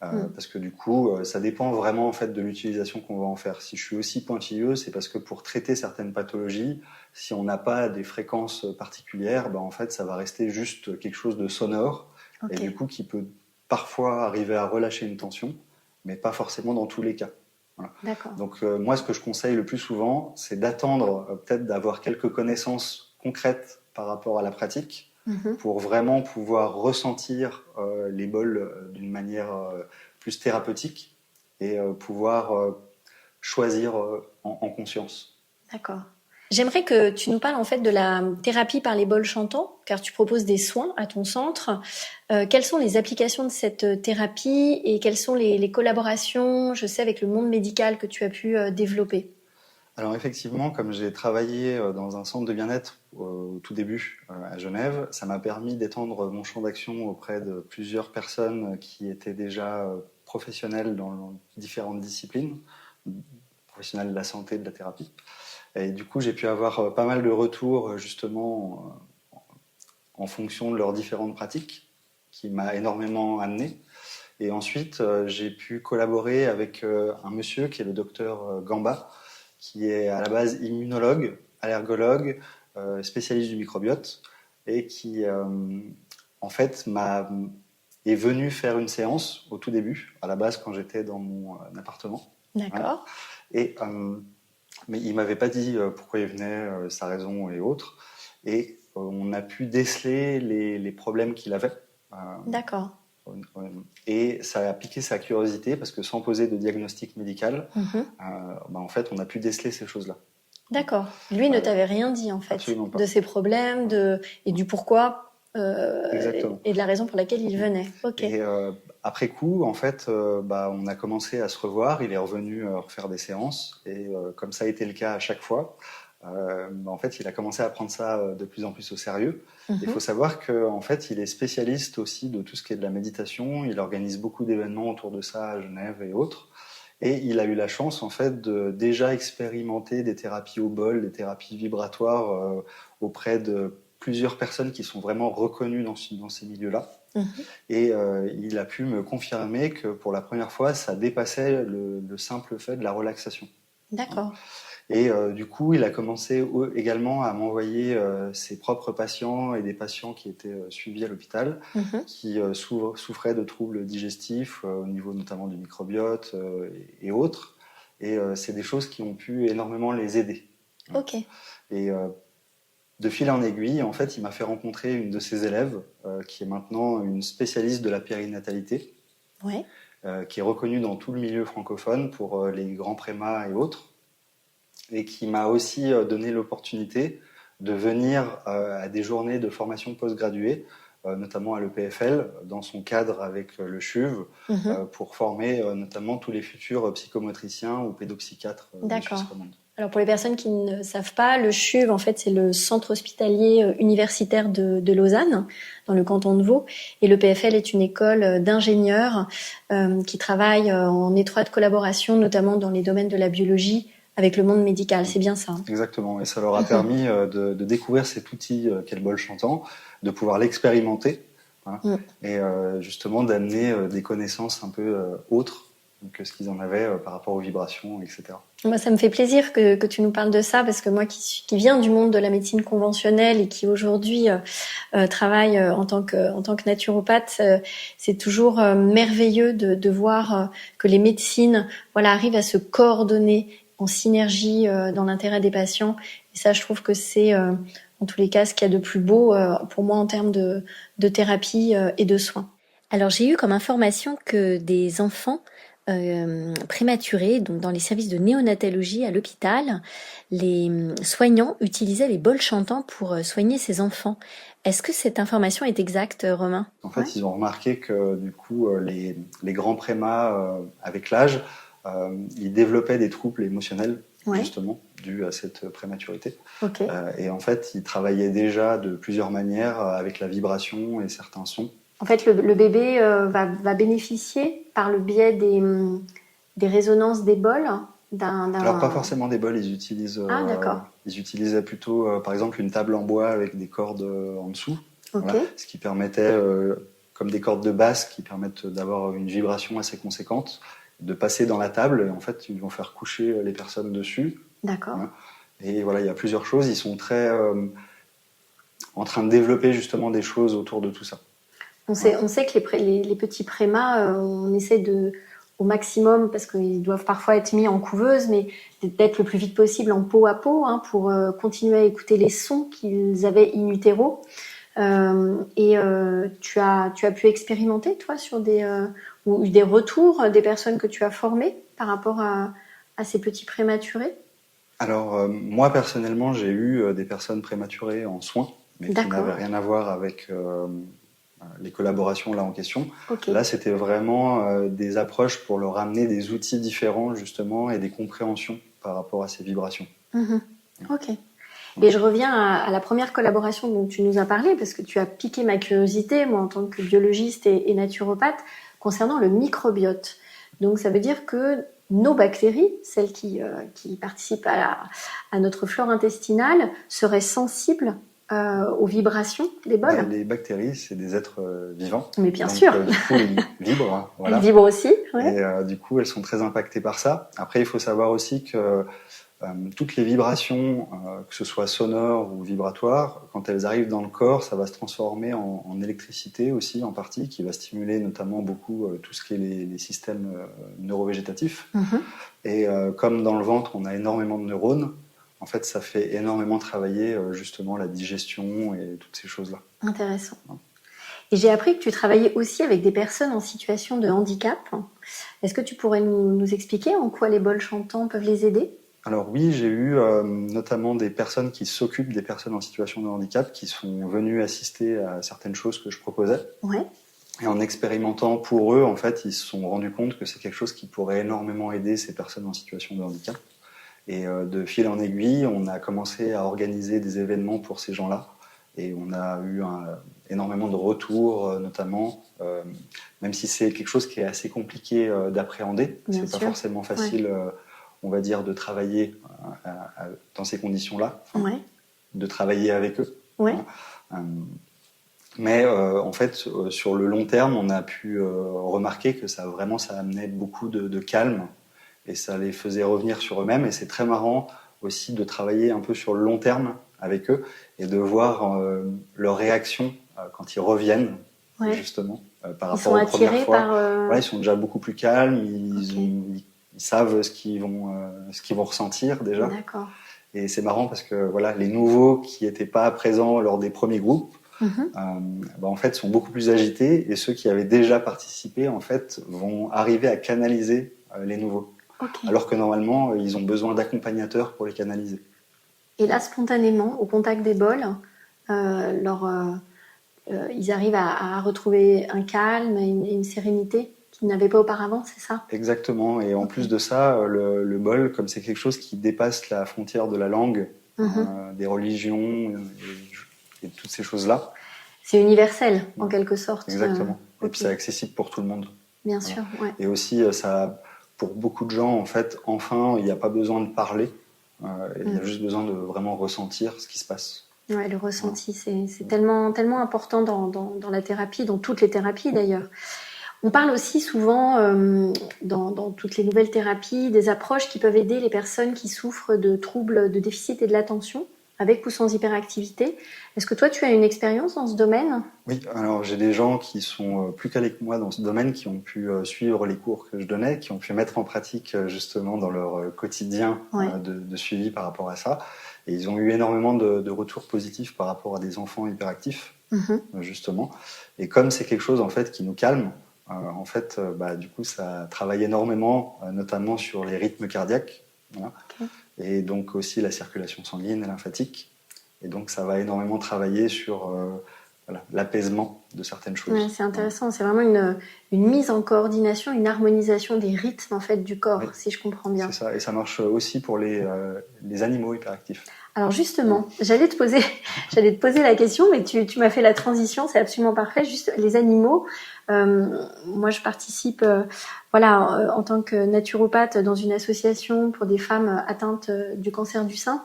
Parce que du coup, ça dépend vraiment en fait de l'utilisation qu'on va en faire. Si je suis aussi pointilleux, c'est parce que pour traiter certaines pathologies, si on n'a pas des fréquences particulières, ben en fait, ça va rester juste quelque chose de sonore et du coup qui peut parfois arriver à relâcher une tension, mais pas forcément dans tous les cas. Voilà. D'accord. Donc moi, ce que je conseille le plus souvent, c'est d'attendre peut-être d'avoir quelques connaissances concrètes par rapport à la pratique. Pour vraiment pouvoir ressentir les bols d'une manière plus thérapeutique et pouvoir choisir en conscience. D'accord. J'aimerais que tu nous parles en fait de la thérapie par les bols chantants, car tu proposes des soins à ton centre. Quelles sont les applications de cette thérapie et quelles sont les collaborations, je sais, avec le monde médical que tu as pu développer? Alors effectivement, comme j'ai travaillé dans un centre de bien-être au tout début à Genève, ça m'a permis d'étendre mon champ d'action auprès de plusieurs personnes qui étaient déjà professionnelles dans différentes disciplines, professionnels de la santé, de la thérapie. Et du coup, j'ai pu avoir pas mal de retours justement en fonction de leurs différentes pratiques, qui m'a énormément amené. Et ensuite, j'ai pu collaborer avec un monsieur qui est le docteur Gamba, qui est à la base immunologue, allergologue, spécialiste du microbiote, et qui, en fait, est venu faire une séance au tout début, à la base quand j'étais dans mon appartement. D'accord. Et mais il m'avait pas dit pourquoi il venait, sa raison et autres. Et on a pu déceler les problèmes qu'il avait. D'accord. Et ça a piqué sa curiosité parce que sans poser de diagnostic médical, en fait, on a pu déceler ces choses-là. D'accord. Lui ne t'avait rien dit en fait de ses problèmes et du pourquoi et de la raison pour laquelle il venait. Ok. Et après coup, en fait, on a commencé à se revoir. Il est revenu refaire des séances et comme ça a été le cas à chaque fois. En fait, il a commencé à prendre ça de plus en plus au sérieux. Il faut savoir qu'en fait, il est spécialiste aussi de tout ce qui est de la méditation. Il organise beaucoup d'événements autour de ça à Genève et autres. Et il a eu la chance, en fait, de déjà expérimenter des thérapies au bol, des thérapies vibratoires auprès de plusieurs personnes qui sont vraiment reconnues dans ces milieux-là. Et il a pu me confirmer que pour la première fois, ça dépassait le simple fait de la relaxation. D'accord. Et du coup, il a commencé également à m'envoyer ses propres patients et des patients qui étaient suivis à l'hôpital, qui souffraient de troubles digestifs au niveau notamment du microbiote et autres. Et c'est des choses qui ont pu énormément les aider. Ok. Et de fil en aiguille, en fait, il m'a fait rencontrer une de ses élèves, qui est maintenant une spécialiste de la périnatalité, Ouais. qui est reconnue dans tout le milieu francophone pour les grands prémas et autres, et qui m'a aussi donné l'opportunité de venir à des journées de formation post-graduée, notamment à l'EPFL, dans son cadre avec le CHUV, pour former notamment tous les futurs psychomotriciens ou pédopsychiatres de Suisse romande. Alors pour les personnes qui ne savent pas, le CHUV, en fait, c'est le centre hospitalier universitaire de Lausanne, dans le canton de Vaud. Et le PFL est une école d'ingénieurs qui travaille en étroite collaboration, notamment dans les domaines de la biologie, avec le monde médical. C'est bien ça. Exactement. Et ça leur a permis de découvrir cet outil qu'est le bol chantant, de pouvoir l'expérimenter, et justement d'amener des connaissances un peu autres que ce qu'ils en avaient par rapport aux vibrations, etc. Moi, ça me fait plaisir que tu nous parles de ça, parce que moi qui viens du monde de la médecine conventionnelle et qui aujourd'hui travaille en tant que naturopathe, c'est toujours merveilleux de voir que les médecines arrivent à se coordonner en synergie dans l'intérêt des patients. Et ça, je trouve que c'est en tous les cas ce qu'il y a de plus beau pour moi en termes de thérapie et de soins. Alors j'ai eu comme information que des enfants prématurés, donc dans les services de néonatologie à l'hôpital, les soignants utilisaient les bols chantants pour soigner ces enfants. Est-ce que cette information est exacte, Romain ? En fait, ils ont remarqué que du coup, les grands prémas, avec l'âge, ils développaient des troubles émotionnels, justement, dus à cette prématurité. Et en fait, ils travaillaient déjà de plusieurs manières avec la vibration et certains sons. En fait, le bébé va bénéficier par le biais des résonances des bols Alors, pas forcément des bols, ils utilisent, ils utilisaient plutôt, par exemple, une table en bois avec des cordes en dessous, ce qui permettait, comme des cordes de basse, qui permettent d'avoir une vibration assez conséquente, de passer dans la table, et en fait, ils vont faire coucher les personnes dessus. D'accord. Et voilà, il y a plusieurs choses. Ils sont très en train de développer justement des choses autour de tout ça. On sait que les petits prémas, on essaie au maximum, parce qu'ils doivent parfois être mis en couveuse, mais d'être le plus vite possible en peau à peau, pour continuer à écouter les sons qu'ils avaient in utero. Tu as pu expérimenter, toi, ou eu des retours des personnes que tu as formées par rapport à ces petits prématurés ? Alors, moi, personnellement, j'ai eu des personnes prématurées en soins, mais qui n'avaient rien à voir avec les collaborations là en question. Là, c'était vraiment des approches pour leur amener des outils différents, justement, et des compréhensions par rapport à ces vibrations. Et je reviens à la première collaboration dont tu nous as parlé, parce que tu as piqué ma curiosité, moi, en tant que biologiste et naturopathe, concernant le microbiote. Donc, ça veut dire que nos bactéries, celles qui participent à notre flore intestinale, seraient sensibles aux vibrations des bols. Les bactéries, c'est des êtres vivants. Mais bien sûr. Du coup, ils vibrent. Elles vibrent aussi. Et du coup, elles sont très impactées par ça. Après, il faut savoir aussi que toutes les vibrations, que ce soit sonores ou vibratoires, quand elles arrivent dans le corps, ça va se transformer en électricité aussi, en partie, qui va stimuler notamment beaucoup tout ce qui est les systèmes neurovégétatifs. Et comme dans le ventre, on a énormément de neurones, en fait, ça fait énormément travailler justement la digestion et toutes ces choses-là. Intéressant. Et j'ai appris que tu travaillais aussi avec des personnes en situation de handicap. Est-ce que tu pourrais nous expliquer en quoi les bols chantants peuvent les aider ? Alors oui, j'ai eu notamment des personnes qui s'occupent des personnes en situation de handicap qui sont venues assister à certaines choses que je proposais. Et en expérimentant pour eux, en fait, ils se sont rendus compte que c'est quelque chose qui pourrait énormément aider ces personnes en situation de handicap. Et de fil en aiguille, on a commencé à organiser des événements pour ces gens-là. Et on a eu énormément de retours, notamment, même si c'est quelque chose qui est assez compliqué d'appréhender. C'est pas forcément facile, on va dire, de travailler dans ces conditions-là, de travailler avec eux. Mais en fait, sur le long terme, on a pu remarquer que ça amenait beaucoup de calme. Et ça les faisait revenir sur eux-mêmes. Et c'est très marrant aussi de travailler un peu sur le long terme avec eux et de voir leur réaction quand ils reviennent, justement, par rapport aux premières fois. Ils sont déjà beaucoup plus calmes, ils savent ce qu'ils vont ressentir déjà. Et c'est marrant parce que voilà, les nouveaux qui n'étaient pas présents lors des premiers groupes, en fait, sont beaucoup plus agités, et ceux qui avaient déjà participé, en fait, vont arriver à canaliser les nouveaux. Okay. Alors que normalement, ils ont besoin d'accompagnateurs pour les canaliser. Et là, spontanément, au contact des bols, ils arrivent à retrouver un calme et une sérénité qu'ils n'avaient pas auparavant, c'est ça? Exactement. Et en plus de ça, le bol, comme c'est quelque chose qui dépasse la frontière de la langue, des religions et toutes ces choses-là. C'est universel, en quelque sorte. Exactement. Et puis c'est accessible pour tout le monde. Bien sûr, ouais. Et aussi, ça, pour beaucoup de gens, en fait, enfin, il n'y a pas besoin de parler. Il y a juste besoin de vraiment ressentir ce qui se passe. Ouais, le ressenti, c'est tellement, tellement important dans la thérapie, dans toutes les thérapies d'ailleurs. On parle aussi souvent, dans toutes les nouvelles thérapies, des approches qui peuvent aider les personnes qui souffrent de troubles de déficit et de l'attention, avec ou sans hyperactivité. Est-ce que toi, tu as une expérience dans ce domaine? Oui, alors j'ai des gens qui sont plus calés que moi dans ce domaine, qui ont pu suivre les cours que je donnais, qui ont pu mettre en pratique justement dans leur quotidien de suivi par rapport à ça. Et ils ont eu énormément de retours positifs par rapport à des enfants hyperactifs, justement. Et comme c'est quelque chose en fait qui nous calme, en fait, du coup, ça travaille énormément, notamment sur les rythmes cardiaques, voilà. Et donc aussi la circulation sanguine et lymphatique. Et donc ça va énormément travailler sur l'apaisement de certaines choses. Ouais, c'est intéressant, c'est vraiment une mise en coordination, une harmonisation des rythmes en fait du corps, si je comprends bien. C'est ça, et ça marche aussi pour les animaux hyperactifs. Alors justement, j'allais te poser la question, mais tu m'as fait la transition, c'est absolument parfait. Juste les animaux, moi je participe, en tant que naturopathe dans une association pour des femmes atteintes du cancer du sein.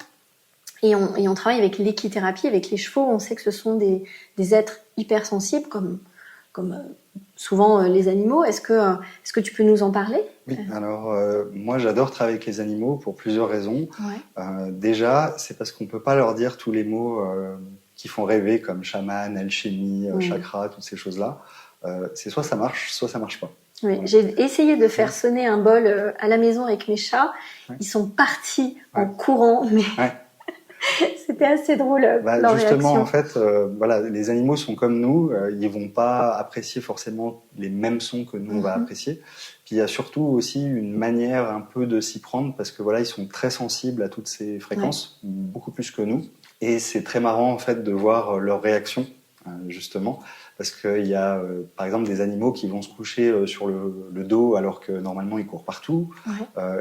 Et on travaille avec l'équithérapie, avec les chevaux. On sait que ce sont des êtres hypersensibles, comme souvent les animaux. Est-ce que tu peux nous en parler? Oui, alors moi j'adore travailler avec les animaux pour plusieurs raisons. Déjà, c'est parce qu'on peut pas leur dire tous les mots qui font rêver, comme chaman, alchimie, chakra, toutes ces choses-là. C'est soit ça marche pas. Oui, j'ai essayé de faire sonner un bol à la maison avec mes chats. Ils sont partis en courant, mais... C'était assez drôle. Leur justement, réaction. En fait, les animaux sont comme nous. Ils vont pas apprécier forcément les mêmes sons que nous on va apprécier. Puis il y a surtout aussi une manière un peu de s'y prendre, parce que ils sont très sensibles à toutes ces fréquences, beaucoup plus que nous. Et c'est très marrant en fait de voir leur réaction, justement, parce qu'il y a par exemple des animaux qui vont se coucher sur le dos alors que normalement ils courent partout.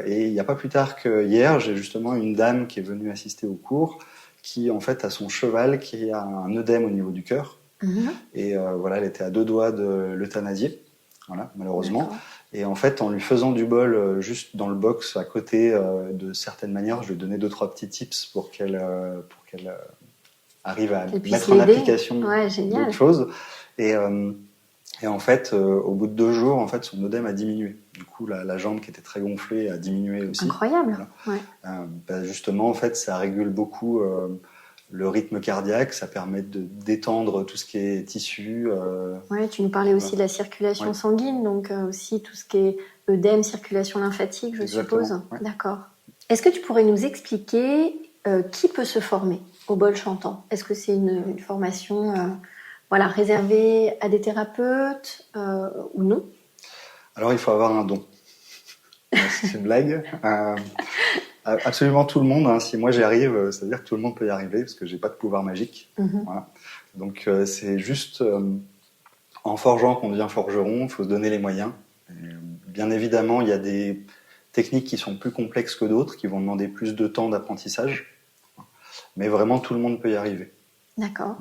Et il n'y a pas plus tard que hier, j'ai justement une dame qui est venue assister au cours, qui en fait a son cheval qui a un œdème au niveau du cœur. Et elle était à 2 doigts de l'euthanasier, malheureusement. D'accord. Et en fait, en lui faisant du bol juste dans le box à côté, de certaines manières, je lui ai donné 2-3 petits tips pour qu'elle arrive à mettre en application d'autres choses. Et en fait, au bout de 2 jours, en fait, son œdème a diminué. Du coup, la jambe qui était très gonflée a diminué aussi. Incroyable. Justement, en fait, ça régule beaucoup le rythme cardiaque, ça permet de détendre tout ce qui est tissu. Tu nous parlais aussi de la circulation sanguine, donc aussi tout ce qui est œdème, circulation lymphatique, je suppose. D'accord. Est-ce que tu pourrais nous expliquer qui peut se former au bol chantant? Est-ce que c'est une formation réservée à des thérapeutes ou non? Alors, il faut avoir un don. C'est une blague. Absolument tout le monde. Si moi j'y arrive, ça veut dire que tout le monde peut y arriver, parce que j'ai pas de pouvoir magique. Donc c'est juste en forgeant qu'on devient forgeron. Il faut se donner les moyens. Et, bien évidemment, il y a des techniques qui sont plus complexes que d'autres, qui vont demander plus de temps d'apprentissage. Mais vraiment, tout le monde peut y arriver. D'accord.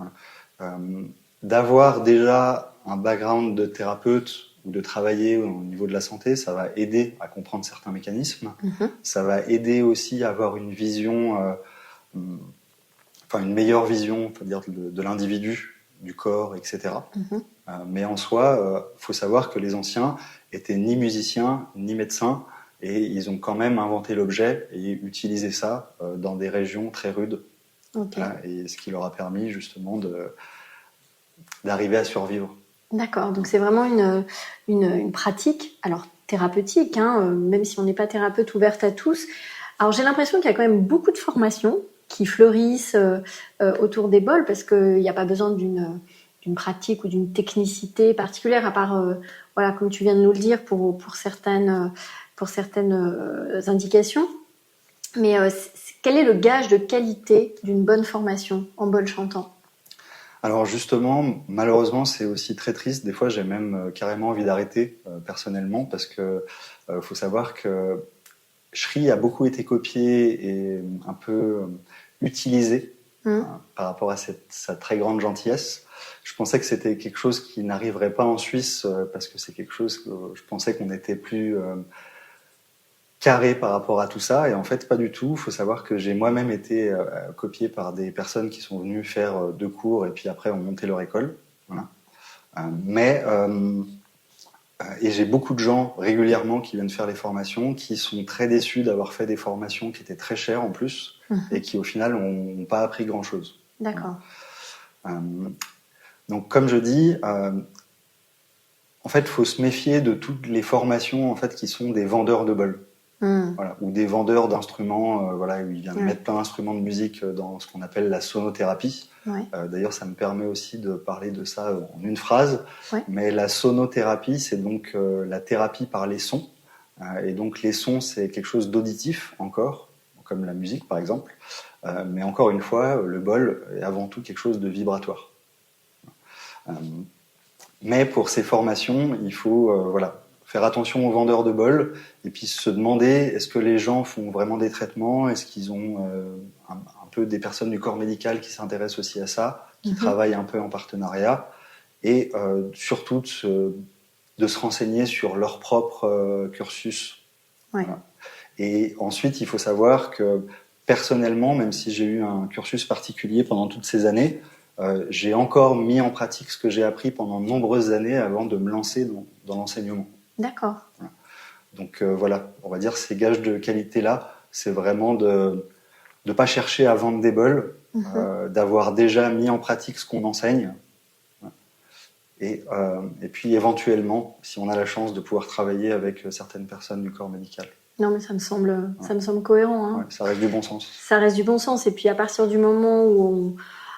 D'avoir déjà un background de thérapeute ou de travailler au niveau de la santé, ça va aider à comprendre certains mécanismes. Ça va aider aussi à avoir une vision, une meilleure vision, c'est-à-dire de l'individu, du corps, etc. Mais en soi, faut savoir que les anciens étaient ni musiciens, ni médecins, et ils ont quand même inventé l'objet et utilisé ça dans des régions très rudes. Et ce qui leur a permis justement d'arriver à survivre. D'accord, donc c'est vraiment une pratique, alors thérapeutique, même si on n'est pas thérapeute ouverte à tous, Alors j'ai l'impression qu'il y a quand même beaucoup de formations qui fleurissent autour des bols parce qu'il n'y a pas besoin d'une pratique ou d'une technicité particulière, à part, voilà, comme tu viens de nous le dire, pour certaines indications. Mais quel est le gage de qualité d'une bonne formation en bol chantant? Alors justement, malheureusement, c'est aussi très triste. Des fois, j'ai même carrément envie d'arrêter personnellement parce que faut savoir que Shri a beaucoup été copié et un peu utilisé par rapport à sa très grande gentillesse. Je pensais que c'était quelque chose qui n'arriverait pas en Suisse parce que c'est quelque chose que je pensais qu'on était plus carré par rapport à tout ça, et en fait pas du tout. Il faut savoir que j'ai moi-même été copié par des personnes qui sont venues faire 2 cours et puis après ont monté leur école. Voilà. Et j'ai beaucoup de gens régulièrement qui viennent faire les formations, qui sont très déçus d'avoir fait des formations qui étaient très chères en plus et qui au final n'ont pas appris grand-chose. D'accord. Donc comme je dis, en fait, il faut se méfier de toutes les formations en fait qui sont des vendeurs de bol. Voilà, ou des vendeurs d'instruments, voilà, où ils viennent mettre plein d'instruments de musique dans ce qu'on appelle la sonothérapie. Ouais. D'ailleurs, ça me permet aussi de parler de ça en une phrase. Ouais. Mais la sonothérapie, c'est donc la thérapie par les sons. Et donc les sons, c'est quelque chose d'auditif encore, comme la musique par exemple. Mais encore une fois, le bol est avant tout quelque chose de vibratoire. Mais pour ces formations, il faut voilà, faire attention aux vendeurs de bol et puis se demander est-ce que les gens font vraiment des traitements, est-ce qu'ils ont un peu des personnes du corps médical qui s'intéressent aussi à ça, qui travaillent un peu en partenariat, et surtout de se renseigner sur leur propre cursus. Ouais. Voilà. Et ensuite, il faut savoir que personnellement, même si j'ai eu un cursus particulier pendant toutes ces années, j'ai encore mis en pratique ce que j'ai appris pendant de nombreuses années avant de me lancer dans l'enseignement. D'accord. Voilà. Donc voilà, on va dire ces gages de qualité-là, c'est vraiment de ne pas chercher à vendre des bols, d'avoir déjà mis en pratique ce qu'on enseigne. Et puis éventuellement, si on a la chance de pouvoir travailler avec certaines personnes du corps médical. Non, mais ça me semble cohérent. Hein. Ouais, ça reste du bon sens. Ça reste du bon sens. Et puis à partir du moment où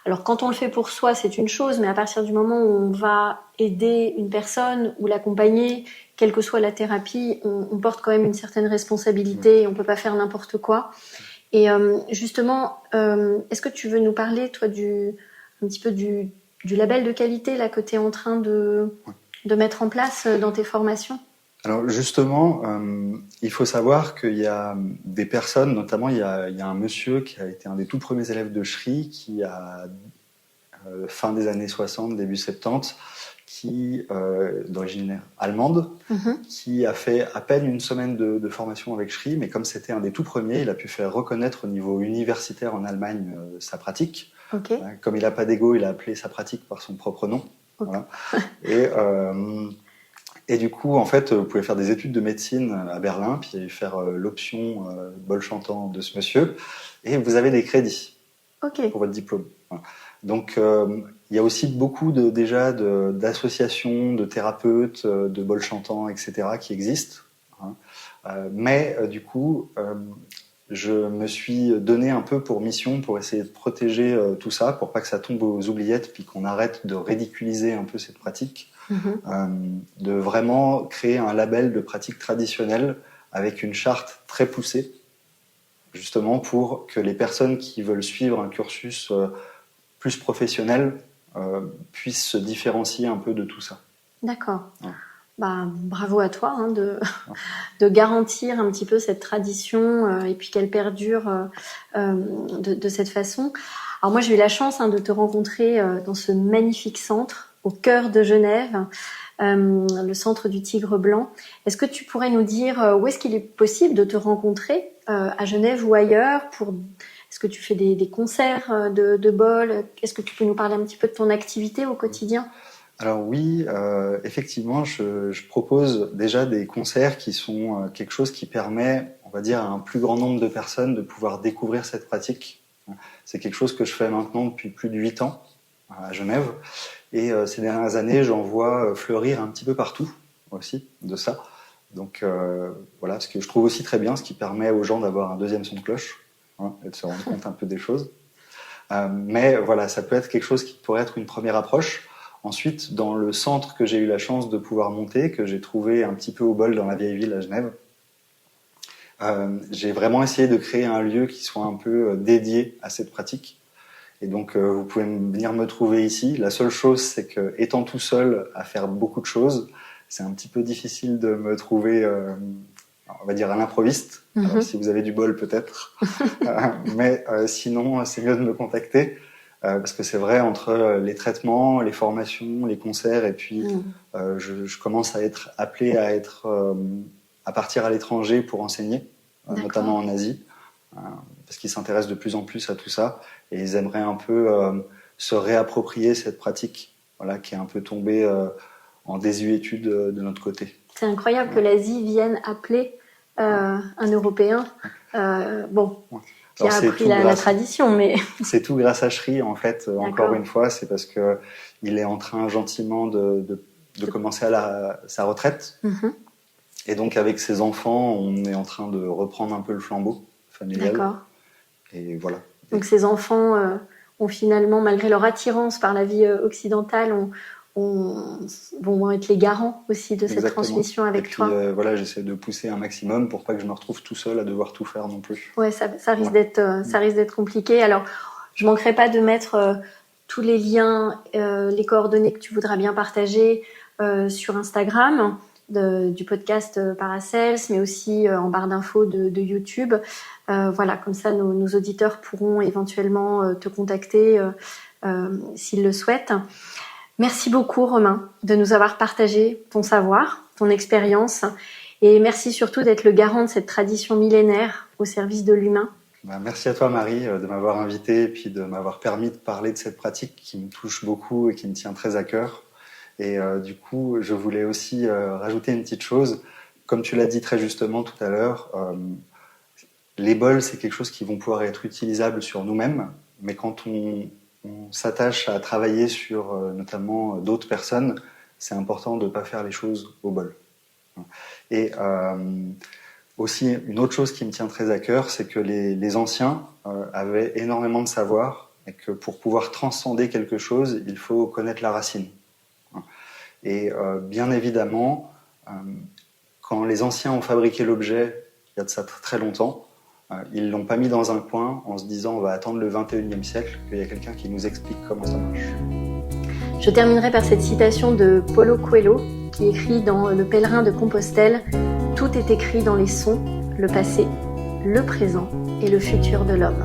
alors quand on le fait pour soi, c'est une chose, mais à partir du moment où on va aider une personne ou l'accompagner, quelle que soit la thérapie, on porte quand même une certaine responsabilité et on peut pas faire n'importe quoi. Et justement, est-ce que tu veux nous parler, toi, un petit peu du label de qualité là, que tu es en train de mettre en place dans tes formations ? Alors justement, il faut savoir qu'il y a des personnes, notamment il y a un monsieur qui a été un des tout premiers élèves de Shri, qui a fin des années 60, début 70, qui d'origine allemande, qui a fait à peine une semaine de formation avec Shri, mais comme c'était un des tout premiers, il a pu faire reconnaître au niveau universitaire en Allemagne sa pratique. Okay. Comme il n'a pas d'ego, il a appelé sa pratique par son propre nom. Okay. Voilà. Et du coup, en fait, vous pouvez faire des études de médecine à Berlin, puis faire l'option bol chantant de ce monsieur, et vous avez des crédits pour votre diplôme. Voilà. Donc, il y a aussi beaucoup d'associations, de thérapeutes, de bol chantant, etc., qui existent. Mais du coup, je me suis donné un peu pour mission pour essayer de protéger tout ça, pour pas que ça tombe aux oubliettes, puis qu'on arrête de ridiculiser un peu cette pratique. De vraiment créer un label de pratique traditionnelle avec une charte très poussée, justement pour que les personnes qui veulent suivre un cursus plus professionnel puissent se différencier un peu de tout ça. D'accord. Ouais. Bah, bravo à toi de garantir un petit peu cette tradition et puis qu'elle perdure de cette façon. Alors moi j'ai eu la chance de te rencontrer dans ce magnifique centre au cœur de Genève, le centre du Tigre Blanc. Est-ce que tu pourrais nous dire où est-ce qu'il est possible de te rencontrer à Genève ou ailleurs Est-ce que tu fais des concerts de bol ? Est-ce que tu peux nous parler un petit peu de ton activité au quotidien ? Alors oui, effectivement, je propose déjà des concerts qui sont quelque chose qui permet, on va dire, à un plus grand nombre de personnes de pouvoir découvrir cette pratique. C'est quelque chose que je fais maintenant depuis plus de 8 ans à Genève. Et ces dernières années, j'en vois fleurir un petit peu partout aussi de ça. Donc voilà, ce que je trouve aussi très bien, ce qui permet aux gens d'avoir un deuxième son de cloche, hein, et de se rendre compte un peu des choses. Mais voilà, ça peut être quelque chose qui pourrait être une première approche. Ensuite, dans le centre que j'ai eu la chance de pouvoir monter, que j'ai trouvé un petit peu au bol dans la vieille ville à Genève, j'ai vraiment essayé de créer un lieu qui soit un peu dédié à cette pratique. Et donc, vous pouvez venir me trouver ici. La seule chose, c'est que, étant tout seul à faire beaucoup de choses, c'est un petit peu difficile de me trouver, on va dire, à l'improviste. Alors, si vous avez du bol, peut-être. Mais sinon, c'est mieux de me contacter. Parce que c'est vrai, entre les traitements, les formations, les concerts, et puis je commence à être appelé à partir à l'étranger pour enseigner, notamment en Asie, parce qu'ils s'intéressent de plus en plus à tout ça, et ils aimeraient un peu se réapproprier cette pratique, voilà, qui est un peu tombée en désuétude de notre côté. C'est incroyable que l'Asie vienne appeler un Européen. Qui a appris la tradition, mais... C'est tout grâce à Shri, en fait. Encore une fois, c'est parce que il est en train gentiment de commencer sa retraite. Et donc, avec ses enfants, on est en train de reprendre un peu le flambeau familial. D'accord. Et voilà. Donc, ces enfants ont finalement, malgré leur attirance par la vie occidentale, vont être les garants aussi de cette transmission avec toi. Voilà, j'essaie de pousser un maximum pour pas que je me retrouve tout seul à devoir tout faire non plus. Ouais, ça risque d'être compliqué. Alors, je manquerai pas de mettre tous les liens, les coordonnées que tu voudras bien partager sur Instagram du podcast Paracels, mais aussi en barre d'infos de YouTube. Voilà, comme ça, nos auditeurs pourront éventuellement te contacter s'ils le souhaitent. Merci beaucoup Romain de nous avoir partagé ton savoir, ton expérience, et merci surtout d'être le garant de cette tradition millénaire au service de l'humain. Merci à toi Marie de m'avoir invité et puis de m'avoir permis de parler de cette pratique qui me touche beaucoup et qui me tient très à cœur. Et du coup, je voulais aussi rajouter une petite chose. Comme tu l'as dit très justement tout à l'heure, les bols, c'est quelque chose qui vont pouvoir être utilisables sur nous-mêmes, mais quand on s'attache à travailler sur notamment d'autres personnes, c'est important de ne pas faire les choses au bol. Et aussi, une autre chose qui me tient très à cœur, c'est que les anciens avaient énormément de savoir et que pour pouvoir transcender quelque chose, il faut connaître la racine. Et bien évidemment, quand les anciens ont fabriqué l'objet, il y a de ça très longtemps, ils ne l'ont pas mis dans un coin en se disant on va attendre le 21e siècle, qu'il y a quelqu'un qui nous explique comment ça marche. Je terminerai par cette citation de Paulo Coelho qui écrit dans Le Pèlerin de Compostelle « Tout est écrit dans les sons, le passé, le présent et le futur de l'homme ».